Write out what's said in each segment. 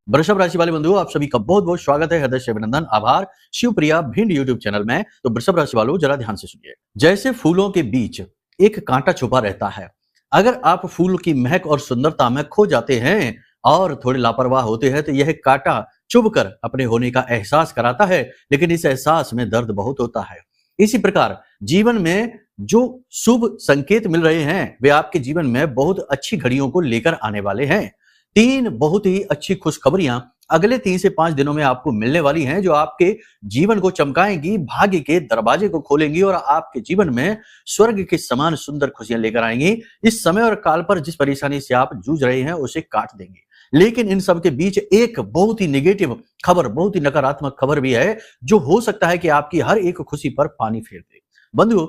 वृषभ राशि वाले बंधुओं, आप सभी का बहुत बहुत स्वागत है। हृदय से अभिनंदन, आभार। शिवप्रिया भिंड यूट्यूब चैनल में। तो वृषभ राशि वालों, जरा ध्यान से सुनिए। जैसे फूलों के बीच एक कांटा छुपा रहता है, अगर आप फूल की महक और सुंदरता में खो जाते हैं और थोड़े लापरवाह होते हैं तो यह कांटा चुभकर अपने होने का एहसास कराता है, लेकिन इस एहसास में दर्द बहुत होता है। इसी प्रकार जीवन में जो शुभ संकेत मिल रहे हैं वे आपके जीवन में बहुत अच्छी घड़ियों को लेकर आने वाले हैं। 3 बहुत ही अच्छी खुशखबरियां अगले 3 से 5 दिनों में आपको मिलने वाली हैं, जो आपके जीवन को चमकाएंगी, भाग्य के दरवाजे को खोलेंगी और आपके जीवन में स्वर्ग के समान सुंदर खुशियां लेकर आएंगी। इस समय और काल पर जिस परेशानी से आप जूझ रहे हैं उसे काट देंगे। लेकिन इन सब के बीच एक बहुत ही नेगेटिव खबर, बहुत ही नकारात्मक खबर भी है, जो हो सकता है कि आपकी हर एक खुशी पर पानी फेर दे। बंधुओं,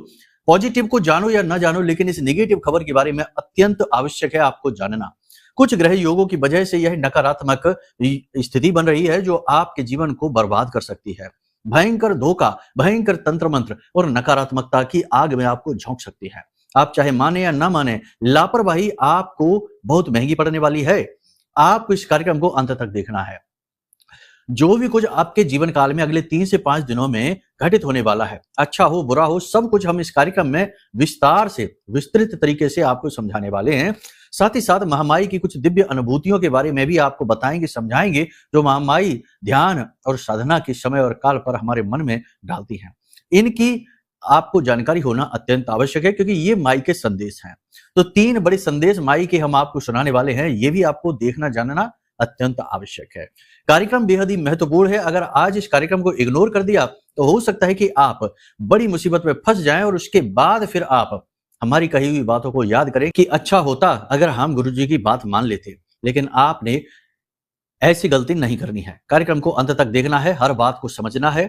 पॉजिटिव को जानो या ना जानो, लेकिन इस नेगेटिव खबर के बारे में अत्यंत आवश्यक है आपको जानना। कुछ ग्रह योगों की वजह से यह नकारात्मक स्थिति बन रही है, जो आपके जीवन को बर्बाद कर सकती है। भयंकर धोखा, भयंकर तंत्र मंत्र और नकारात्मकता की आग में आपको झोंक सकती है। आप चाहे माने या ना माने, लापरवाही आपको बहुत महंगी पड़ने वाली है। आपको इस कार्यक्रम को अंत तक देखना है। जो भी कुछ आपके जीवन काल में अगले 3 से 5 दिनों में घटित होने वाला है, अच्छा हो बुरा हो, सब कुछ हम इस कार्यक्रम में विस्तार से, विस्तृत तरीके से आपको समझाने वाले हैं। साथ ही साथ महामाई की कुछ दिव्य अनुभूतियों के बारे में भी आपको बताएंगे, समझाएंगे, जो महामाई ध्यान और साधना के समय और काल पर हमारे मन में डालती हैं। इनकी आपको जानकारी होना अत्यंत आवश्यक है, क्योंकि ये माई के संदेश हैं। तो 3 बड़े संदेश माई के हम आपको सुनाने वाले हैं, ये भी आपको देखना जानना अत्यंत आवश्यक है। कार्यक्रम बेहद ही महत्वपूर्ण है। अगर आज इस कार्यक्रम को इग्नोर कर दिया तो हो सकता है कि आप बड़ी मुसीबत में फंस जाएं और उसके बाद फिर आप हमारी कही हुई बातों को याद करें कि अच्छा होता अगर हम गुरुजी की बात मान लेते। लेकिन आपने ऐसी गलती नहीं करनी है। कार्यक्रम को अंत तक देखना है, हर बात को समझना है।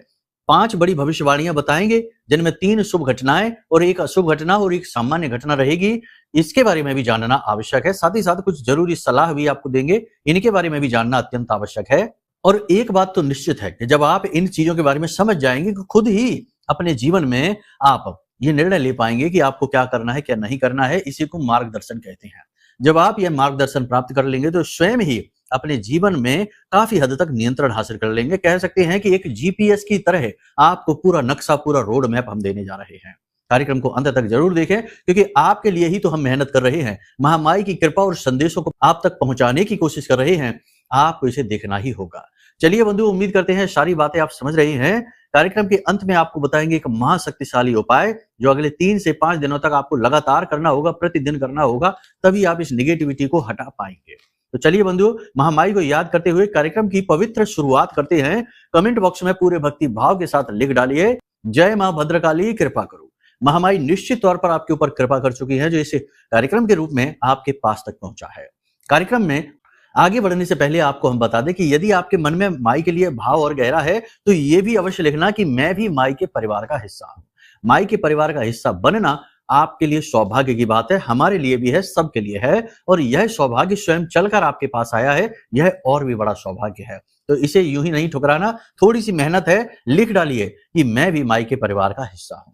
5 बड़ी भविष्यवाणियां बताएंगे, जिनमें 3 शुभ घटनाएं और 1 अशुभ घटना और 1 सामान्य घटना रहेगी। इसके बारे में भी जानना आवश्यक है। साथ ही साथ कुछ जरूरी सलाह भी आपको देंगे, इनके बारे में भी जानना अत्यंत आवश्यक है। और एक बात तो निश्चित है कि जब आप इन चीजों के बारे में समझ जाएंगे तो खुद ही अपने जीवन में आप ये निर्णय ले पाएंगे कि आपको क्या करना है, क्या नहीं करना है। इसी को मार्गदर्शन कहते हैं। जब आप यह मार्गदर्शन प्राप्त कर लेंगे तो स्वयं ही अपने जीवन में काफी हद तक नियंत्रण हासिल कर लेंगे। कह सकते हैं कि एक जीपीएस की तरह आपको पूरा नक्शा, पूरा रोड मैप हम देने जा रहे हैं। कार्यक्रम को अंत तक जरूर देखें, क्योंकि आपके लिए ही तो हम मेहनत कर रहे हैं। महामाई की कृपा और संदेशों को आप तक पहुंचाने की कोशिश कर रहे हैं। आपको इसे देखना ही होगा। चलिए बंधु, उम्मीद करते हैं सारी बातें आप समझ रहे हैं। कार्यक्रम के अंत में आपको बताएंगे एक महाशक्तिशाली उपाय, जो अगले 3 से 5 दिनों तक आपको लगातार करना होगा, प्रतिदिन करना होगा, तभी आप इस निगेटिविटी को हटा पाएंगे। तो चलिए बंधुओं, महामाई को याद करते हुए कार्यक्रम की पवित्र शुरुआत करते हैं। कमेंट बॉक्स में पूरे भक्ति भाव के साथ लिख डालिए, जय मां भद्रकाली कृपा करो। महामाई निश्चित तौर पर आपके ऊपर कृपा कर चुकी है, जो इस कार्यक्रम के रूप में आपके पास तक पहुंचा है। कार्यक्रम में आगे बढ़ने से पहले आपको हम बता दें कि यदि आपके मन में माई के लिए भाव और गहरा है तो ये भी अवश्य लिखना कि मैं भी माई के परिवार का हिस्सा हूं। माई के परिवार का हिस्सा बनना आपके लिए सौभाग्य की बात है, हमारे लिए भी है, सबके लिए है। और यह सौभाग्य स्वयं चलकर आपके पास आया है, यह और भी बड़ा सौभाग्य है। तो इसे यूं ही नहीं ठुकराना, थोड़ी सी मेहनत है। लिख डालिए कि मैं भी माई के परिवार का हिस्सा हूं।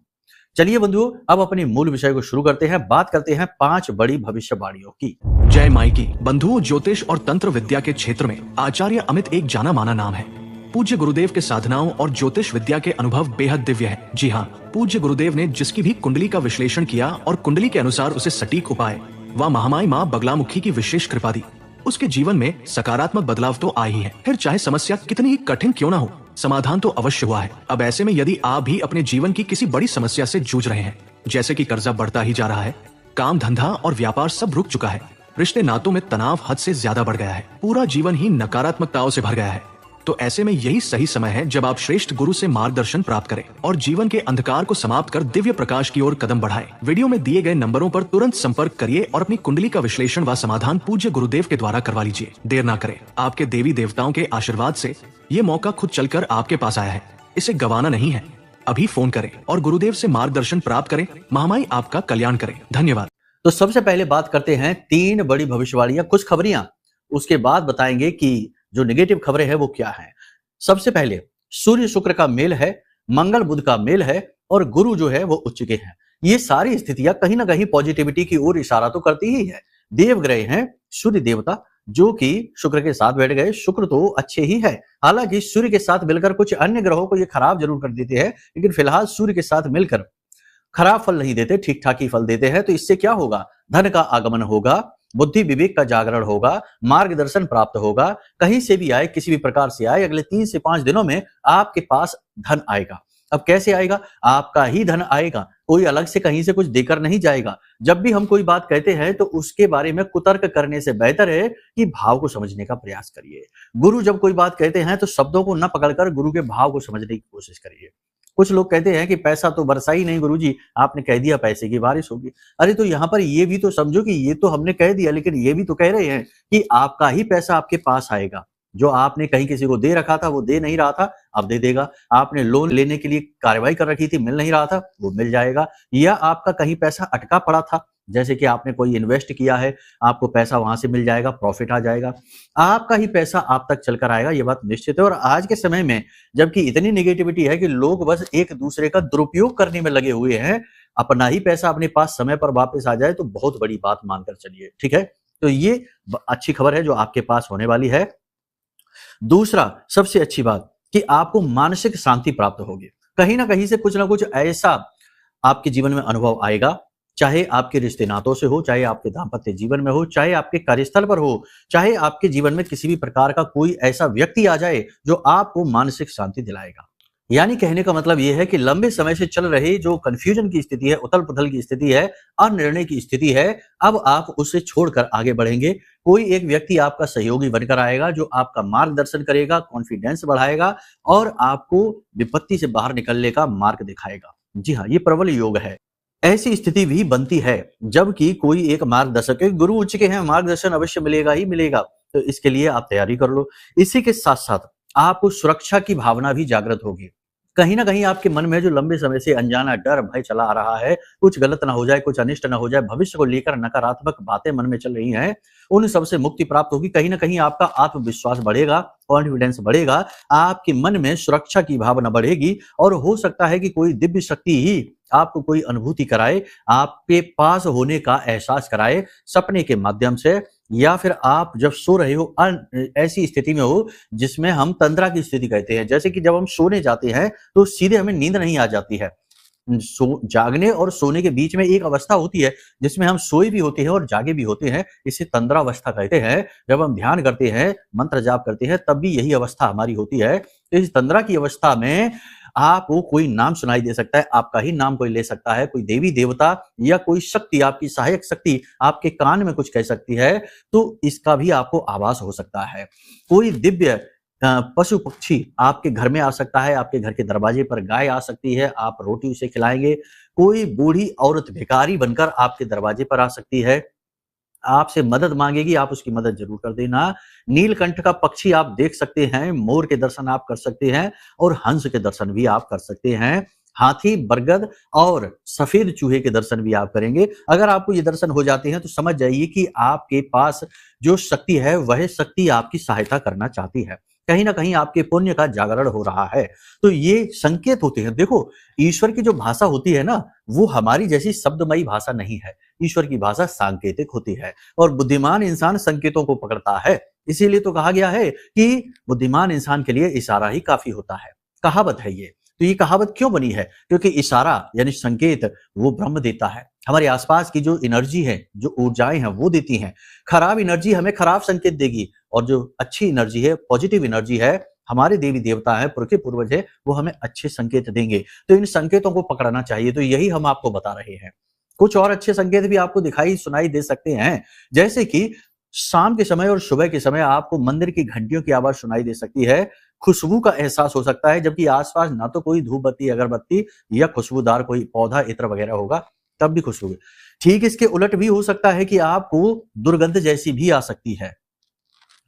चलिए बंधुओं, अब अपने मूल विषय को शुरू करते हैं। बात करते हैं 5 बड़ी भविष्यवाणियों की। जय माई की। बंधुओं, ज्योतिष और तंत्र विद्या के क्षेत्र में आचार्य अमित एक जाना माना नाम है। पूज्य गुरुदेव के साधनाओं और ज्योतिष विद्या के अनुभव बेहद दिव्य है। जी हाँ, पूज्य गुरुदेव ने जिसकी भी कुंडली का विश्लेषण किया और कुंडली के अनुसार उसे सटीक उपाय व महामाई माँ बगलामुखी की विशेष कृपा दी, उसके जीवन में सकारात्मक बदलाव तो आए ही है। फिर चाहे समस्या कितनी ही कठिन क्यों न हो, समाधान तो अवश्य हुआ है। अब ऐसे में यदि आप भी अपने जीवन की किसी बड़ी समस्या से जूझ रहे हैं, जैसे कि कर्जा बढ़ता ही जा रहा है, काम धंधा और व्यापार सब रुक चुका है, रिश्ते नातों में तनाव हद से ज्यादा बढ़ गया है, पूरा जीवन ही नकारात्मकताओं से भर गया है, तो ऐसे में यही सही समय है जब आप श्रेष्ठ गुरु से मार्गदर्शन प्राप्त करें और जीवन के अंधकार को समाप्त कर दिव्य प्रकाश की ओर कदम बढ़ाएं। वीडियो में दिए गए नंबरों पर तुरंत संपर्क करिए और अपनी कुंडली का विश्लेषण व समाधान पूज्य गुरुदेव के द्वारा करवा लीजिए। देर ना करें। आपके देवी देवताओं के आशीर्वाद से ये मौका खुद चलकर आपके पास आया है, इसे गंवाना नहीं है। अभी फोन करें और गुरुदेव से मार्गदर्शन प्राप्त करें। महामाई आपका कल्याण करें। धन्यवाद। तो सबसे पहले बात करते हैं 3 बड़ी भविष्यवाणियां, कुछ खबरियां। उसके बाद बताएंगे कि जो नेगेटिव खबरें हैं वो क्या है। सबसे पहले सूर्य शुक्र का मेल है, मंगल बुध का मेल है और गुरु जो है वो उच्च के हैं। ये सारी स्थितियां कहीं ना कहीं पॉजिटिविटी की ओर इशारा तो करती ही है। देव ग्रह हैं, सूर्य देवता जो कि शुक्र के साथ बैठ गए। शुक्र तो अच्छे ही है, हालांकि सूर्य के साथ मिलकर कुछ अन्य ग्रहों को ये खराब जरूर कर देते हैं, लेकिन फिलहाल सूर्य के साथ मिलकर खराब फल नहीं देते, ठीक ठाक ही फल देते हैं। तो इससे क्या होगा, धन का आगमन होगा, बुद्धि विवेक का जागरण होगा, मार्गदर्शन प्राप्त होगा, कहीं से भी आए, किसी भी प्रकार से आए, अगले 3 से 5 दिनों में आपके पास धन आएगा। अब कैसे आएगा, आपका ही धन आएगा, कोई अलग से कहीं से कुछ देकर नहीं जाएगा। जब भी हम कोई बात कहते हैं तो उसके बारे में कुतर्क करने से बेहतर है कि भाव को समझने का प्रयास करिए। गुरु जब कोई बात कहते हैं तो शब्दों को न पकड़कर गुरु के भाव को समझने की कोशिश करिए। कुछ लोग कहते हैं कि पैसा तो बरसा ही नहीं गुरुजी, आपने कह दिया पैसे की बारिश होगी। अरे तो यहाँ पर ये भी तो समझो कि ये तो हमने कह दिया, लेकिन ये भी तो कह रहे हैं कि आपका ही पैसा आपके पास आएगा। जो आपने कहीं किसी को दे रखा था वो दे नहीं रहा था, अब दे देगा। आपने लोन लेने के लिए कार्रवाई कर रखी थी, मिल नहीं रहा था, वो मिल जाएगा। या आपका कहीं पैसा अटका पड़ा था, जैसे कि आपने कोई इन्वेस्ट किया है, आपको पैसा वहां से मिल जाएगा, प्रॉफिट आ जाएगा, आपका ही पैसा आप तक चलकर आएगा, ये बात निश्चित है। और आज के समय में जबकि इतनी नेगेटिविटी है कि लोग बस एक दूसरे का दुरुपयोग करने में लगे हुए हैं, अपना ही पैसा अपने पास समय पर वापस आ जाए तो बहुत बड़ी बात मानकर चलिए, ठीक है। तो ये अच्छी खबर है जो आपके पास होने वाली है। दूसरा सबसे अच्छी बात कि आपको मानसिक शांति प्राप्त होगी। कहीं ना कहीं से कुछ ना कुछ ऐसा आपके जीवन में अनुभव आएगा, चाहे आपके रिश्ते नातों से हो, चाहे आपके दाम्पत्य जीवन में हो, चाहे आपके कार्यस्थल पर हो, चाहे आपके जीवन में किसी भी प्रकार का कोई ऐसा व्यक्ति आ जाए जो आपको मानसिक शांति दिलाएगा। यानी कहने का मतलब यह है कि लंबे समय से चल रही जो कंफ्यूजन की स्थिति है, उथल पुथल की स्थिति है, अनिर्णय की स्थिति है, अब आप उसे छोड़कर आगे बढ़ेंगे। कोई एक व्यक्ति आपका सहयोगी बनकर आएगा जो आपका मार्गदर्शन करेगा, कॉन्फिडेंस बढ़ाएगा और आपको विपत्ति से बाहर निकलने का मार्ग दिखाएगा। जी हाँ, ये प्रबल योग है। ऐसी स्थिति भी बनती है जबकि कोई एक मार्गदर्शक है, गुरु उच्च के हैं, मार्गदर्शन अवश्य मिलेगा ही मिलेगा। तो इसके लिए आप तैयारी कर लो। इसी के साथ साथ आपको सुरक्षा की भावना भी जागृत होगी। कहीं ना कहीं आपके मन में जो लंबे समय से अनजाना डर भय चला आ रहा है, कुछ गलत ना हो जाए, कुछ अनिष्ट ना हो जाए, भविष्य को लेकर नकारात्मक बातें मन में चल रही हैं, उन सबसे मुक्ति प्राप्त होगी। कहीं ना कहीं आपका आत्मविश्वास बढ़ेगा, कॉन्फिडेंस बढ़ेगा, आपके मन में सुरक्षा की भावना बढ़ेगी और हो सकता है कि कोई दिव्य शक्ति ही आपको कोई अनुभूति कराए, आपके पास होने का एहसास कराए सपने के माध्यम से, या फिर आप जब सो रहे हो ऐसी स्थिति में हो जिसमें हम तंद्रा की स्थिति कहते हैं। जैसे कि जब हम सोने जाते हैं तो सीधे हमें नींद नहीं आ जाती है। जागने और सोने के बीच में एक अवस्था होती है जिसमें हम सोए भी होते हैं और जागे भी होते हैं, इसे तंद्रावस्था कहते हैं। जब हम ध्यान करते हैं, मंत्र जाप करते हैं, तब भी यही अवस्था हमारी होती है। तो इस तंद्रा की अवस्था में आपको कोई नाम सुनाई दे सकता है, आपका ही नाम कोई ले सकता है, कोई देवी देवता या कोई शक्ति, आपकी सहायक शक्ति आपके कान में कुछ कह सकती है, तो इसका भी आपको आभास हो सकता है। कोई दिव्य पशु पक्षी आपके घर में आ सकता है, आपके घर के दरवाजे पर गाय आ सकती है, आप रोटी उसे खिलाएंगे। कोई बूढ़ी औरत भिखारी बनकर आपके दरवाजे पर आ सकती है, आपसे मदद मांगेगी, आप उसकी मदद जरूर कर देना। नीलकंठ का पक्षी आप देख सकते हैं, मोर के दर्शन आप कर सकते हैं और हंस के दर्शन भी आप कर सकते हैं। हाथी, बरगद और सफेद चूहे के दर्शन भी आप करेंगे। अगर आपको ये दर्शन हो जाते हैं तो समझ जाइए कि आपके पास जो शक्ति है वह शक्ति आपकी सहायता करना चाहती है। कहीं ना कहीं आपके पुण्य का जागरण हो रहा है। तो ये संकेत होते हैं। देखो, ईश्वर की जो भाषा होती है ना, वो हमारी जैसी शब्दमयी भाषा नहीं है। ईश्वर की भाषा सांकेतिक होती है और बुद्धिमान इंसान संकेतों को पकड़ता है। इसीलिए तो कहा गया है कि बुद्धिमान इंसान के लिए इशारा ही काफी होता है। कहावत है ये। तो ये कहावत क्यों बनी है? क्योंकि इशारा यानी संकेत वो ब्रह्म देता है। हमारे आसपास की जो एनर्जी है, जो ऊर्जाएं हैं, वो देती हैं। खराब एनर्जी हमें खराब संकेत देगी और जो अच्छी एनर्जी है, पॉजिटिव एनर्जी है, हमारे देवी देवता है, पुरखे पूर्वज है, वो हमें अच्छे संकेत देंगे। तो इन संकेतों को पकड़ना चाहिए। तो यही हम आपको बता रहे हैं। कुछ और अच्छे संकेत भी आपको दिखाई सुनाई दे सकते हैं, जैसे कि शाम के समय और सुबह के समय आपको मंदिर की घंटियों की आवाज सुनाई दे सकती है। खुशबू का एहसास हो सकता है, जबकि आसपास ना तो कोई धूप बत्ती, अगरबत्ती या खुशबूदार कोई पौधा, इत्र वगैरह होगा, तब भी खुशबू। ठीक इसके उलट भी हो सकता है कि आपको दुर्गंध जैसी भी आ सकती है।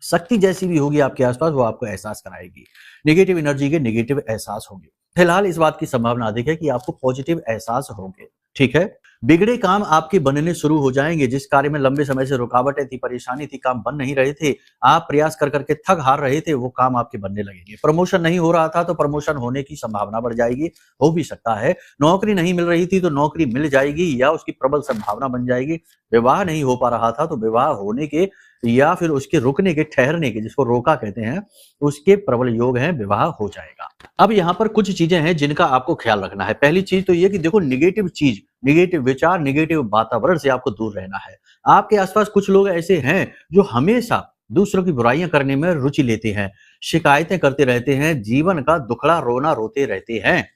शक्ति जैसी भी होगी आपके आसपास, वो आपको एहसास कराएगी। नेगेटिव एनर्जी के नेगेटिव एहसास होंगे। फिलहाल इस बात की संभावना अधिक है कि आपको पॉजिटिव एहसास होंगे। ठीक है। बिगड़े काम आपके बनने शुरू हो जाएंगे। जिस कार्य में लंबे समय से रुकावटें थी, परेशानी थी, काम बन नहीं रहे थे, आप प्रयास कर करके थक हार रहे थे, वो काम आपके बनने लगेंगे। प्रमोशन नहीं हो रहा था तो प्रमोशन होने की संभावना बढ़ जाएगी, हो भी सकता है। नौकरी नहीं मिल रही थी तो नौकरी मिल जाएगी या उसकी प्रबल संभावना बन जाएगी। विवाह नहीं हो पा रहा था तो विवाह होने के या फिर उसके रुकने के, ठहरने के, जिसको रोका कहते हैं, उसके प्रबल योग हैं, विवाह हो जाएगा। अब यहाँ पर कुछ चीजें हैं जिनका आपको ख्याल रखना है। पहली चीज तो ये कि देखो, नेगेटिव चीज, नेगेटिव विचार, नेगेटिव वातावरण से आपको दूर रहना है। आपके आसपास कुछ लोग ऐसे हैं जो हमेशा दूसरों की बुराइयां करने में रुचि लेते हैं, शिकायतें करते रहते हैं, जीवन का दुखड़ा रोना रोते रहते हैं।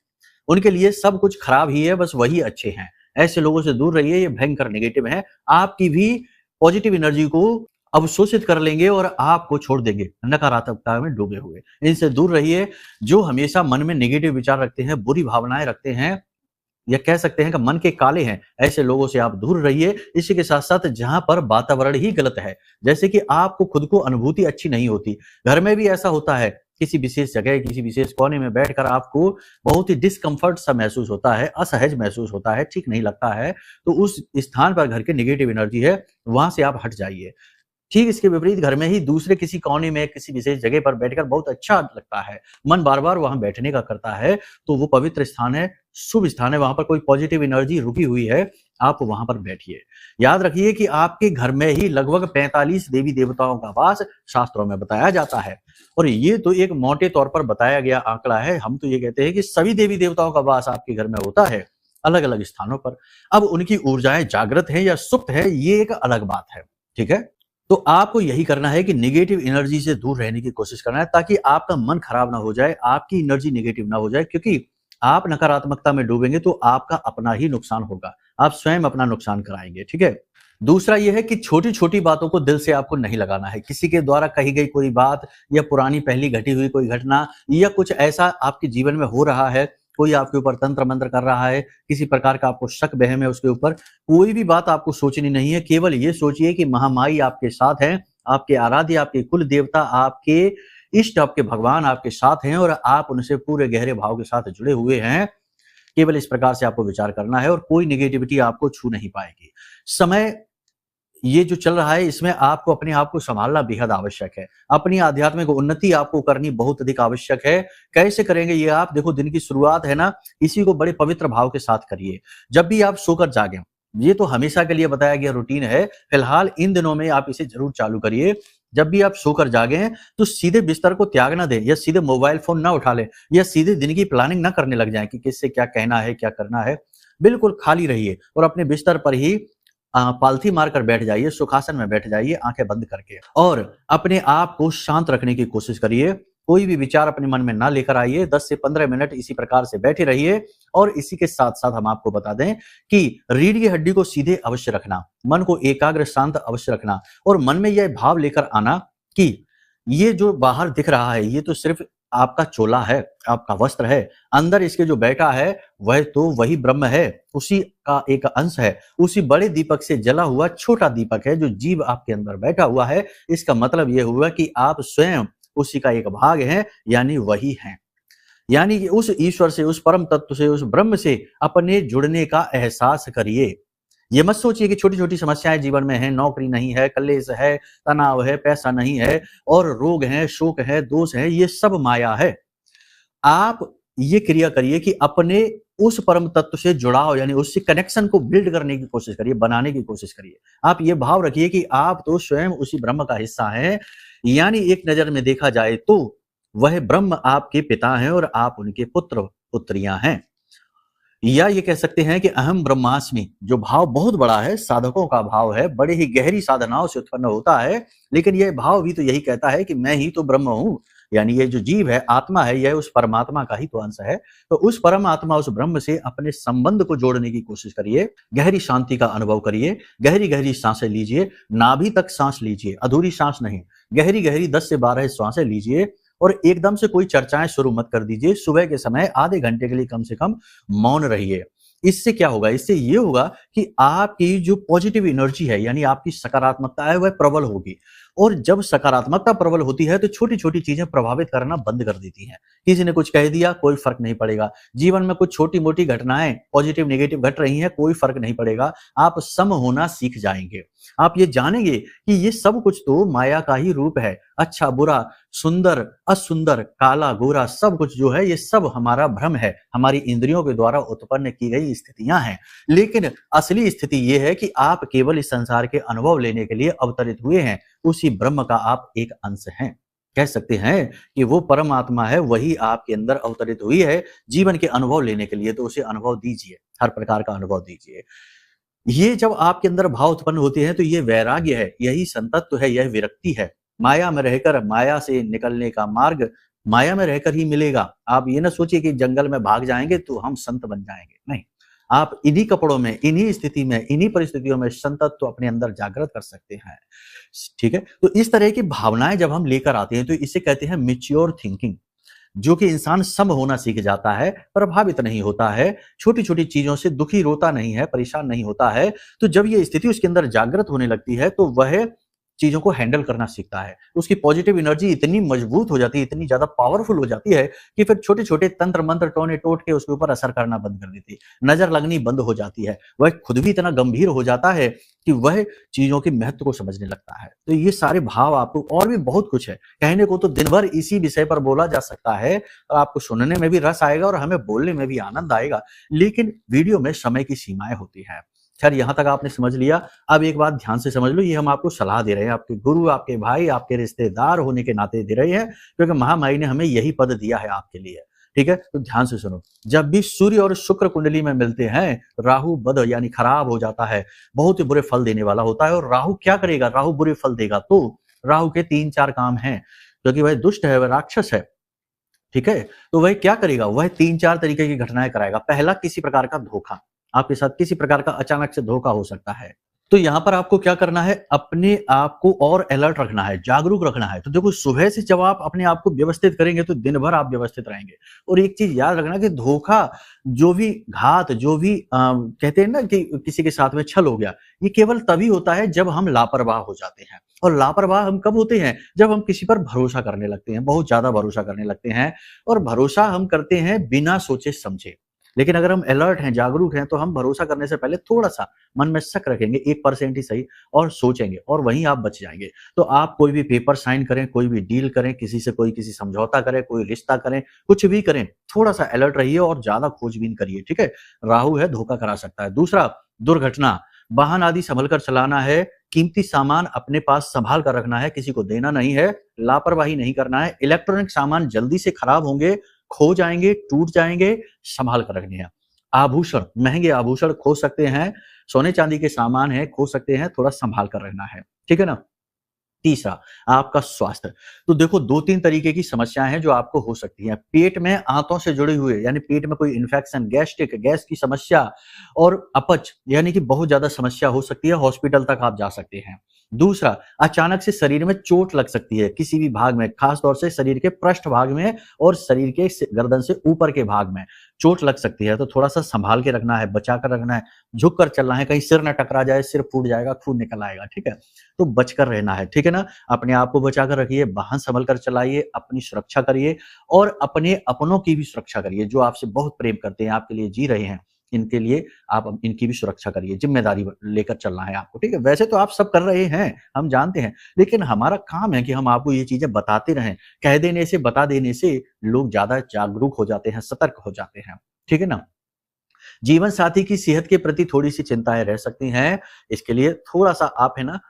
उनके लिए सब कुछ खराब ही है, बस वही अच्छे हैं। ऐसे लोगों से दूर रहिए, ये भयंकर नेगेटिव है। आपकी भी पॉजिटिव एनर्जी को अवशोषित कर लेंगे और आपको छोड़ देंगे नकारात्मकता में डूबे हुए। इनसे दूर रहिए। जो हमेशा मन में नेगेटिव विचार रखते हैं, बुरी भावनाएं रखते हैं, या कह सकते हैं कि मन के काले हैं, ऐसे लोगों से आप दूर रहिए। इसी के साथ साथ जहां पर वातावरण ही गलत है, जैसे कि आपको खुद को अनुभूति अच्छी नहीं होती, घर में भी ऐसा होता है, किसी विशेष जगह, किसी विशेष कोने में बैठकर आपको बहुत ही डिस्कम्फर्ट सा महसूस होता है, असहज महसूस होता है, ठीक नहीं लगता है, तो उस स्थान पर घर की नेगेटिव एनर्जी है, वहां से आप हट जाइए। ठीक इसके विपरीत घर में ही दूसरे किसी कोने में, किसी विशेष जगह पर बैठकर बहुत अच्छा लगता है, मन बार बार वहां बैठने का करता है, तो वो पवित्र स्थान है, शुभ स्थान है, वहां पर कोई पॉजिटिव एनर्जी रुकी हुई है, आप वहां पर बैठिए। याद रखिए कि आपके घर में ही लगभग 45 देवी देवताओं का वास शास्त्रों में बताया जाता है, और ये तो एक मोटे तौर पर बताया गया आंकड़ा है। हम तो ये कहते हैं कि सभी देवी देवताओं का वास आपके घर में होता है, अलग अलग स्थानों पर। अब उनकी ऊर्जाएं जागृत है या सुप्त है, ये एक अलग बात है। ठीक है, तो आपको यही करना है कि नेगेटिव एनर्जी से दूर रहने की कोशिश करना है, ताकि आपका मन खराब ना हो जाए, आपकी एनर्जी नेगेटिव ना हो जाए, क्योंकि आप नकारात्मकता में डूबेंगे तो आपका अपना ही नुकसान होगा, आप स्वयं अपना नुकसान कराएंगे। ठीक है, दूसरा यह है कि छोटी छोटी बातों को दिल से आपको नहीं लगाना है। किसी के द्वारा कही गई कोई बात, या पुरानी पहली घटी हुई कोई घटना, या कुछ ऐसा आपके जीवन में हो रहा है, कोई आपके ऊपर तंत्र मंत्र कर रहा है, किसी प्रकार का आपको शक वहम है उसके ऊपर, कोई भी बात आपको सोचनी नहीं है। केवल ये सोचिए कि महामाई आपके साथ हैं, आपके आराध्य, आपके कुल देवता, आपके इष्ट, आपके भगवान आपके साथ हैं, और आप उनसे पूरे गहरे भाव के साथ जुड़े हुए हैं। केवल इस प्रकार से आपको विचार करना है, और कोई नेगेटिविटी आपको छू नहीं पाएगी। समय ये जो चल रहा है, इसमें आपको अपने आप को संभालना बेहद आवश्यक है। अपनी आध्यात्मिक उन्नति आपको करनी बहुत अधिक आवश्यक है। कैसे करेंगे ये आप? देखो, दिन की शुरुआत है ना, इसी को बड़े पवित्र भाव के साथ करिए। जब भी आप सोकर जागें, ये तो हमेशा के लिए बताया गया रूटीन है, फिलहाल इन दिनों में आप इसे जरूर चालू करिए। जब भी आप सोकर जागें तो सीधे बिस्तर को त्याग ना दें, या सीधे मोबाइल फोन ना उठा लें, या सीधे दिन की प्लानिंग ना करने लग जाएं कि किससे क्या कहना है, क्या करना है। बिल्कुल खाली रहिए और अपने बिस्तर पर ही पालथी मारकर बैठ जाइए, सुखासन में बैठ जाइए, आंखें बंद करके, और अपने आप को शांत रखने की कोशिश करिए। कोई भी विचार अपने मन में ना लेकर आइए। 10 से 15 मिनट इसी प्रकार से बैठे रहिए। और इसी के साथ साथ हम आपको बता दें कि रीढ़ की हड्डी को सीधे अवश्य रखना, मन को एकाग्र शांत अवश्य रखना, और मन में यह भाव लेकर आना कि ये जो बाहर दिख रहा है, ये तो सिर्फ आपका चोला है, आपका वस्त्र है, अंदर इसके जो बैठा है वह तो वही ब्रह्म है, उसी का एक अंश है, उसी बड़े दीपक से जला हुआ छोटा दीपक है जो जीव आपके अंदर बैठा हुआ है। इसका मतलब यह हुआ कि आप स्वयं उसी का एक भाग हैं, यानी वही हैं। यानी कि उस ईश्वर से, उस परम तत्व से, उस ब्रह्म से अपने जुड़ने का एहसास करिए। ये मत सोचिए कि छोटी छोटी समस्याएं जीवन में हैं, नौकरी नहीं है, कलेश है, तनाव है, पैसा नहीं है, और रोग है, शोक है, दोष है, ये सब माया है। आप ये क्रिया करिए कि अपने उस परम तत्व से जुड़ाव, यानी उससे कनेक्शन को बिल्ड करने की कोशिश करिए, बनाने की कोशिश करिए। आप ये भाव रखिए कि आप तो स्वयं उसी ब्रह्म का हिस्सा हैं, यानी एक नजर में देखा जाए तो वह ब्रह्म आपके पिता हैं और आप उनके पुत्र पुत्रियां हैं। या ये कह सकते हैं कि अहम ब्रह्मास्मि, जो भाव बहुत बड़ा है, साधकों का भाव है, बड़े ही गहरी साधनाओं से उत्पन्न होता है, लेकिन यह भाव भी तो यही कहता है कि मैं ही तो ब्रह्म हूं। यानी ये जो जीव है, आत्मा है, यह उस परमात्मा का ही तो अंश है। तो उस परमात्मा, उस ब्रह्म से अपने संबंध को जोड़ने की कोशिश करिए। गहरी शांति का अनुभव करिए, गहरी गहरी सांसें लीजिए, नाभि तक सांस लीजिए, अधूरी सांस नहीं, गहरी गहरी 10 से 12 सांसें लीजिए। और एकदम से कोई चर्चाएं शुरू मत कर दीजिए। सुबह के समय आधे घंटे के लिए कम से कम मौन रहिए। इससे क्या होगा? इससे ये होगा कि आपकी जो पॉजिटिव एनर्जी है, यानी आपकी सकारात्मकता है, वह प्रबल होगी। और जब सकारात्मकता प्रबल होती है तो छोटी छोटी चीजें प्रभावित करना बंद कर देती हैं। किसी ने कुछ कह दिया, कोई फर्क नहीं पड़ेगा। जीवन में कुछ छोटी मोटी घटनाएं पॉजिटिव नेगेटिव घट रही हैं, कोई फर्क नहीं पड़ेगा। आप सम होना सीख जाएंगे। आप ये जानेंगे कि ये सब कुछ तो माया का ही रूप है। अच्छा बुरा, सुंदर असुंदर, काला गोरा, सब कुछ जो है ये सब हमारा भ्रम है, हमारी इंद्रियों के द्वारा उत्पन्न की गई स्थितियां हैं। लेकिन असली स्थिति ये है कि आप केवल इस संसार के अनुभव लेने के लिए अवतरित हुए हैं, उसी ब्रह्म का आप एक अंश हैं। कह सकते हैं कि वो परमात्मा है, वही आपके अंदर अवतरित हुई है जीवन के अनुभव लेने के लिए, तो उसे अनुभव दीजिए, हर प्रकार का अनुभव दीजिए। ये जब आपके अंदर भाव उत्पन्न होते हैं तो ये वैराग्य है, यही संतत्व है, यह विरक्ति है। माया में रहकर माया से निकलने का मार्ग माया में रहकर ही मिलेगा। आप ये ना सोचिए कि जंगल में भाग जाएंगे तो हम संत बन जाएंगे, नहीं। आप इन्हीं कपड़ों में, इन्हीं स्थिति में, इन्हीं परिस्थितियों में संतत्व अपने अंदर जागृत कर सकते हैं। ठीक है, तो इस तरह की भावनाएं जब हम लेकर आते हैं तो इसे कहते हैं मैच्योर थिंकिंग, जो कि इंसान सम होना सीख जाता है, प्रभावित नहीं होता है, छोटी-छोटी चीज़ों से दुखी रोता नहीं है, परेशान नहीं होता है। तो जब ये स्थिति उसके अंदर जागृत होने लगती है तो वह चीज़ों को हैंडल करना सीखता है। उसकी पॉजिटिव एनर्जी इतनी मजबूत हो जाती है, इतनी ज़्यादा पावरफुल हो जाती है कि फिर छोटे-छोटे तंत्र-मंत्र, टोने-टोट के उसके ऊपर असर करना बंद कर देती है। नज़र लगनी बंद हो जाती है। वह खुद भी इतना गंभीर हो जाता है कि वह चीज़ों के महत्व को समझने लगता है। तो ये सारे भाव आपको और भी बहुत कुछ है। कहने को तो दिन भर इसी विषय पर बोला जा सकता है और आपको सुनने में भी रस आएगा और हमें बोलने में भी आनंद आएगा। लेकिन वीडियो में समय की सीमाएँ होती हैं। खैर यहाँ तक आपने समझ लिया। अब एक बात ध्यान से समझ लो, ये हम आपको सलाह दे रहे हैं, आपके गुरु, आपके भाई, आपके रिश्तेदार होने के नाते दे रहे हैं, क्योंकि महामाई ने हमें यही पद दिया है आपके लिए। ठीक है, तो ध्यान से सुनो। जब भी सूर्य और शुक्र कुंडली में मिलते हैं, राहु बद यानी खराब हो जाता है, बहुत ही बुरे फल देने वाला होता है। और राहु क्या करेगा? राहु बुरे फल देगा। तो राहु के 3-4 काम हैं, क्योंकि वह दुष्ट है, वह राक्षस है। ठीक है, तो वह क्या करेगा? वह 3-4 तरीके की घटनाएं कराएगा। पहला, किसी प्रकार का धोखा, आपके साथ किसी प्रकार का अचानक से धोखा हो सकता है। तो यहाँ पर आपको क्या करना है? अपने आप को और अलर्ट रखना है, जागरूक रखना है। तो देखो, सुबह से जब आप अपने आप को व्यवस्थित करेंगे तो दिन भर आप व्यवस्थित रहेंगे। और एक चीज याद रखना कि धोखा, जो भी घात, जो भी कहते हैं ना कि किसी के साथ में छल हो गया, ये केवल तभी होता है जब हम लापरवाह हो जाते हैं। और लापरवाह हम कब होते हैं? जब हम किसी पर भरोसा करने लगते हैं, बहुत ज्यादा भरोसा करने लगते हैं। और भरोसा हम करते हैं बिना सोचे समझे। लेकिन अगर हम अलर्ट हैं, जागरूक हैं, तो हम भरोसा करने से पहले थोड़ा-सा मन में शक रखेंगे, 1% ही सही, और सोचेंगे, और वहीं आप बच जाएँगे। तो आप कोई भी पेपर साइन करें, कोई भी डील करें, किसी से कोई किसी समझौता करे, कोई रिश्ता करें, कुछ भी करें, थोड़ा-सा अलर्ट रहिए और ज़्यादा खोजबीन करिए, ठीक है? राहु है, धोखा करा सकता है। दूसरा, दुर्घटना, वाहन आदि सँभल कर चलाना है, कीमती सामान अपने पास सँभाल कर रखना है, किसी को देना नहीं है, लापरवाही नहीं करना है। इलेक्ट्रॉनिक सामान जल्दी से खराब होंगे, खो जाएँगे, टूट जाएँगे, संभाल कर रखने हैं। आभूषण, महँगे आभूषण खो सकते हैं, सोने-चांदी के सामान हैं, खो सकते हैं, थोड़ा संभाल कर रखना है। ठीक है ना? तीसरा, आपका स्वास्थ्य। तो देखो, 2-3 तरीके की समस्याएँ हैं जो आपको हो सकती हैं। पेट में आंतों से जुड़े हुए, यानी पेट में कोई इन्फेक्शन, गैस्ट्रिक, गैस की समस्या और अपच, यानी कि बहुत ज़्यादा समस्या हो सकती है, हॉस्पिटल तक आप जा सकते हैं। दूसरा, अचानक से शरीर में चोट लग सकती है किसी भी भाग में, खास तौर से शरीर के पृष्ठ भाग में और शरीर के गर्दन से ऊपर के भाग में चोट लग सकती है, तो थोड़ा-सा संभाल के रखना है, बचा कर रखना है, झुक कर चलना है, कहीं सिर ना टकरा जाए, सिर फूट जाएगा, खून निकल आएगा, ठीक है? तो बचकर रहना है, ठीक है ना? अपने आप को बचा कर रखिए, वाहन संभल कर चलाइए, अपनी सुरक्षा करिए और अपने अपनों की भी सुरक्षा करिए, जो आपसे बहुत प्रेम करते हैं, आपके लिए जी रहे हैं, इनके लिए आप इनकी भी सुरक्षा करिए, ज़िम्मेदारी लेकर चलना है आपको, ठीक है? वैसे तो आप सब कर रहे हैं, हम जानते हैं, लेकिन हमारा काम है कि हम आपको ये चीज़ें बताते रहें। कह देने से, बता देने से लोग ज़्यादा जागरूक हो जाते हैं, सतर्क हो जाते हैं, ठीक है ना? जीवन साथी की सेहत के प्रति थोड़ी-सी चिंताएँ रह सकती हैं, इसके लिए थोड़ा-सा आप है ना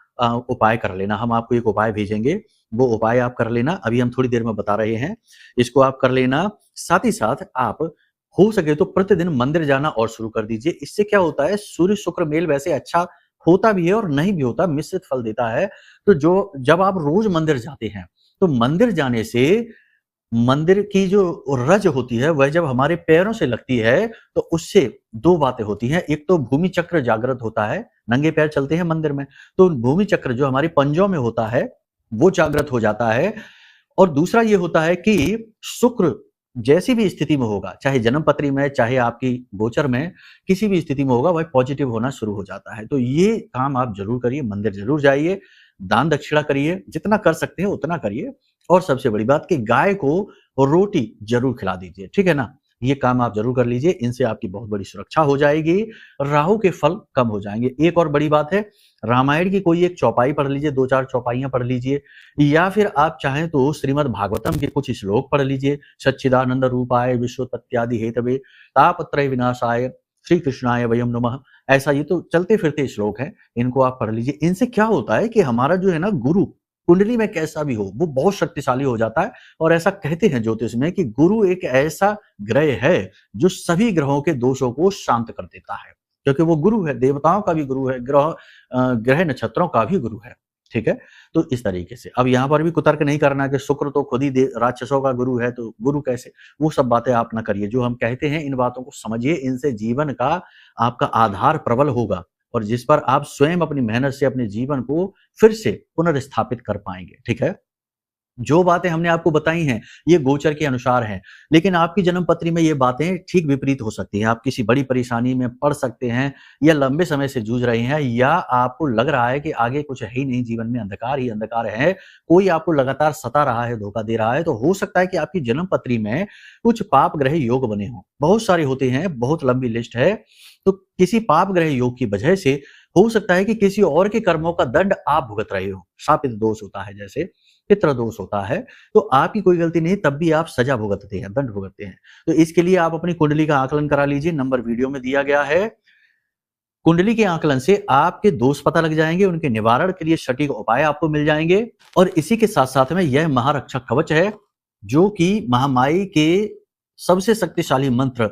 उपाय कर लेना। हम आपको एक उपाय भेजेंगे, वो उपाय आप कर लेना, अभी हम थोड़ी देर में बता रहे हैं, इसको आप कर लेना। साथ ही साथ आप हो सके तो प्रतिदिन मंदिर जाना और शुरू कर दीजिए। इससे क्या होता है, सूर्य-शुक्र मेल वैसे अच्छा होता भी है और नहीं भी होता, मिश्रित फल देता है। तो जब आप रोज़ मंदिर जाते हैं, तो मंदिर जाने से मंदिर की जो रज होती है, वह जब हमारे पैरों से लगती है, तो उससे 2 बातें होती हैं। एक तो भूमि चक्र जागृत होता है, नंगे पैर चलते हैं मंदिर में, तो भूमि चक्र जो हमारे पंजों में होता है, वो जागृत हो जाता है। और दूसरा ये होता है कि शुक्र जैसी भी स्थिति में होगा, चाहे जन्मपत्री में, चाहे आपकी गोचर में, किसी भी स्थिति में होगा, वह पॉजिटिव होना शुरू हो जाता है। तो ये काम आप ज़रूर करिए, मंदिर ज़रूर जाइए, दान दक्षिणा करिए, जितना कर सकते हैं उतना करिए। और सबसे बड़ी बात कि गाय को रोटी ज़रूर खिला दीजिए, ठीक है ना? ये काम आप जरूर कर लीजिए, इनसे आपकी बहुत बड़ी सुरक्षा हो जाएगी, राहु के फल कम हो जाएंगे। एक और बड़ी बात है, रामायण की कोई एक चौपाई पढ़ लीजिए, 2-4 चौपाइयां पढ़ लीजिए, या फिर आप चाहें तो श्रीमद् भागवतम के कुछ श्लोक पढ़ लीजिए। सच्चिदानंद रूपाय विश्वोत्पत्त्यादि हेतवे तापत्रय विनाशाय श्री कृष्णाय वयम नमः, ऐसा ये तो चलते फिरते श्लोक हैं, इनको आप पढ़ लीजिए। इनसे क्या होता है कि हमारा जो है ना गुरु कुंडली में कैसा भी हो वो बहुत शक्तिशाली हो जाता है। और ऐसा कहते हैं ज्योतिष में कि गुरु एक ऐसा ग्रह है जो सभी ग्रहों के दोषों को शांत कर देता है, क्योंकि वो गुरु है, देवताओं का भी गुरु है, ग्रह नक्षत्रों का भी गुरु है। ठीक है, तो इस तरीके से अब यहाँ पर भी कुतर्क नहीं करना कि शुक्र तो खुद ही राक्षसों का गुरु है, तो गुरु कैसे, वो सब बातें आप ना करिए। जो हम कहते हैं इन बातों को समझिए, इनसे जीवन का आपका आधार प्रबल होगा और जिस पर आप स्वयं अपनी मेहनत से अपने जीवन को फिर से पुनर्स्थापित कर पाएंगे। ठीक है, जो बातें हमने आपको बताई हैं ये गोचर के अनुसार हैं, लेकिन आपकी जन्म पत्री में ये बातें ठीक विपरीत हो सकती हैं। आप किसी बड़ी परेशानी में पड़ सकते हैं, या लंबे समय से जूझ रहे हैं, या आपको लग रहा है कि आगे कुछ है ही नहीं, जीवन में अंधकार ही अंधकार है, कोई आपको लगातार सता रहा है, धोखा दे रहा है, तो हो सकता है कि आपकी जन्म पत्री में कुछ पाप ग्रह योग बने हों। बहुत सारे होते हैं, बहुत लंबी लिस्ट है। तो किसी पाप ग्रह योग की वजह से हो सकता है कि किसी और के कर्मों का दंड आप भुगत रहे हो। शापित दोष होता है, जैसे पितृ दोष होता है, तो आपकी कोई गलती नहीं, तब भी आप सजा भुगतते हैं, दंड भुगतते हैं। तो इसके लिए आप अपनी कुंडली का आकलन करा लीजिए, नंबर वीडियो में दिया गया है। कुंडली के आकलन से आपके दोष पता लग जाएंगे, उनके निवारण के लिए सटीक उपाय आपको मिल जाएंगे। और इसी के साथ साथ में यह महारक्षक कवच है, जो कि महामाई के सबसे शक्तिशाली मंत्र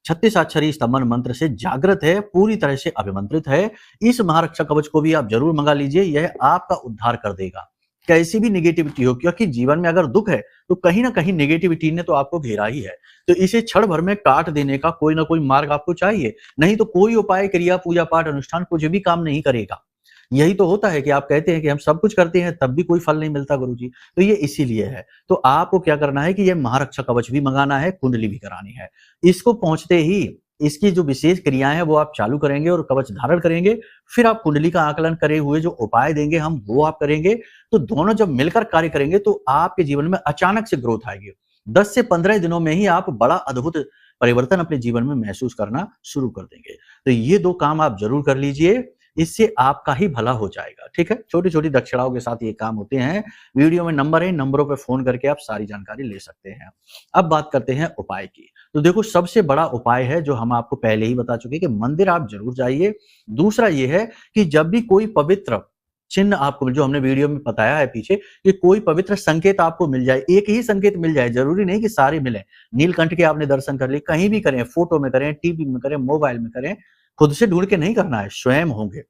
36 अक्षरी स्तंभन मंत्र से जागृत है, पूरी तरह से अभिमंत्रित है। इस महारक्षक कवच को भी आप जरूर मंगा लीजिए, यह आपका उद्धार कर देगा कैसी भी निगेटिविटी हो, क्योंकि जीवन में अगर दुख है तो कहीं ना कहीं निगेटिविटी ने तो आपको घेरा ही है। तो इसे क्षण भर में काट देने का कोई ना कोई मार्ग आपको चाहिए, नहीं तो कोई उपाय, क्रिया, पूजा पाठ, अनुष्ठान कुछ भी काम नहीं करेगा। यही तो होता है कि आप कहते हैं कि हम सब कुछ करते हैं तब भी कोई फल नहीं मिलता गुरुजी, तो ये इसीलिए है। तो आपको क्या करना है कि ये महारक्षक कवच भी मंगाना है, कुंडली भी करानी है। इसको पहुंचते ही इसकी जो विशेष क्रियाएं हैं वो आप चालू करेंगे और कवच धारण करेंगे, फिर आप कुंडली का आकलन करे हुए जो उपाय देंगे हम वो आप करेंगे। तो दोनों जब मिलकर कार्य करेंगे तो आपके जीवन में अचानक से ग्रोथ आएगी। 10 से 15 दिनों में ही आप बड़ा अद्भुत परिवर्तन अपने जीवन में महसूस करना शुरू कर देंगे। तो ये 2 काम आप जरूर कर लीजिए, इससे आपका ही भला हो जाएगा। ठीक है, छोटी छोटी दक्षिणाओं के साथ ये काम होते हैं। वीडियो में नंबर है, नंबरों पे फोन करके आप सारी जानकारी ले सकते हैं। अब बात करते हैं उपाय की। तो देखो, सबसे बड़ा उपाय है जो हम आपको पहले ही बता चुके कि मंदिर आप जरूर जाइए। दूसरा ये है कि जब भी कोई पवित्र चिन्ह आपको, जो हमने वीडियो में बताया है पीछे, कि कोई पवित्र संकेत आपको मिल जाए, एक ही संकेत मिल जाए, जरूरी नहीं कि सारे मिले। नीलकंठ के आपने दर्शन कर लिए, कहीं भी करें, फोटो में करें, टीवी में करें, मोबाइल में करें, खुद से ढूंढ के नहीं करना है, स्वयं होंगे।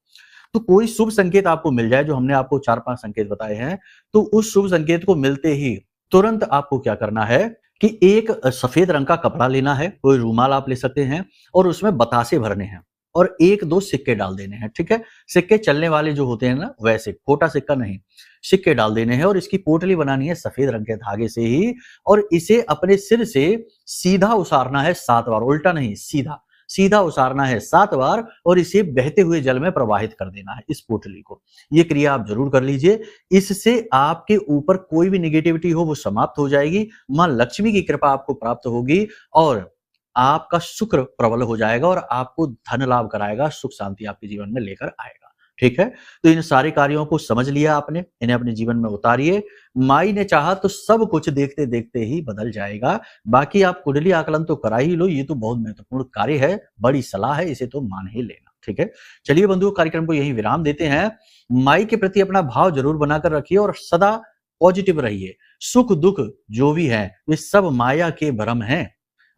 तो कोई शुभ संकेत आपको मिल जाए, जो हमने आपको 4-5 संकेत बताए हैं, तो उस शुभ संकेत को मिलते ही तुरंत आपको क्या करना है कि एक सफेद रंग का कपड़ा लेना है, कोई रूमाल आप ले सकते हैं, और उसमें बतासे भरने हैं और 1-2 सिक्के डाल देने हैं। ठीक है, सिक्के चलने वाले जो होते हैं ना, वैसे खोटा सिक्का नहीं, सिक्के डाल देने हैं। और इसकी पोटली बनानी है सफेद रंग के धागे से ही, और इसे अपने सिर से सीधा उसारना है 7 बार, उल्टा नहीं, सीधा सीधा उसारना है 7 बार, और इसे बहते हुए जल में प्रवाहित कर देना है, इस पोटली को। ये क्रिया आप जरूर कर लीजिए, इससे आपके ऊपर कोई भी निगेटिविटी हो वो समाप्त हो जाएगी, मां लक्ष्मी की कृपा आपको प्राप्त होगी, और आपका शुक्र प्रबल हो जाएगा और आपको धन लाभ कराएगा, सुख शांति आपके जीवन में लेकर आएगा। ठीक है, तो इन सारे कार्यों को समझ लिया आपने, इन्हें अपने जीवन में उतारिए। माई ने चाहा तो सब कुछ देखते देखते ही बदल जाएगा। बाकी आप कुंडली आकलन तो करा ही लो, ये तो बहुत महत्वपूर्ण कार्य है, बड़ी सलाह है, इसे तो मान ही लेना। ठीक है, चलिए बंधुओं, कार्यक्रम को यही विराम देते हैं। माई के प्रति अपना भाव जरूर बनाकर रखिए और सदा पॉजिटिव रहिए। सुख दुख जो भी है वे सब माया के भ्रम हैं,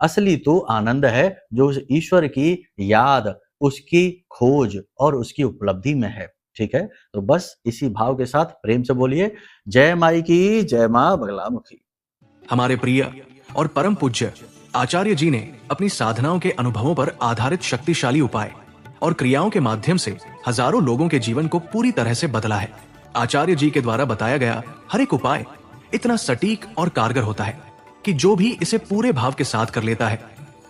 असली तो आनंद है जो ईश्वर की याद, उसकी खोज और उसकी उपलब्धि में है। ठीक है, तो बस इसी भाव के साथ प्रेम से बोलिए, जय माई की, जय मां बगलामुखी। हमारे प्रिय और परम पूज्य आचार्य जी ने अपनी साधनाओं के अनुभवों पर आधारित शक्तिशाली उपाय और क्रियाओं के माध्यम से हजारों लोगों के जीवन को पूरी तरह से बदला है। आचार्य जी के द्वारा बताया गया हर एक उपाय इतना सटीक और कारगर होता है कि जो भी इसे पूरे भाव के साथ कर लेता है,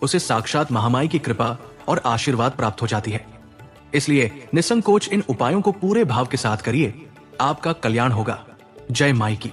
उसे साक्षात महामाई की कृपा और आशीर्वाद प्राप्त हो जाती है। इसलिए निसंकोच इन उपायों को पूरे भाव के साथ करिए, आपका कल्याण होगा। जय माई की।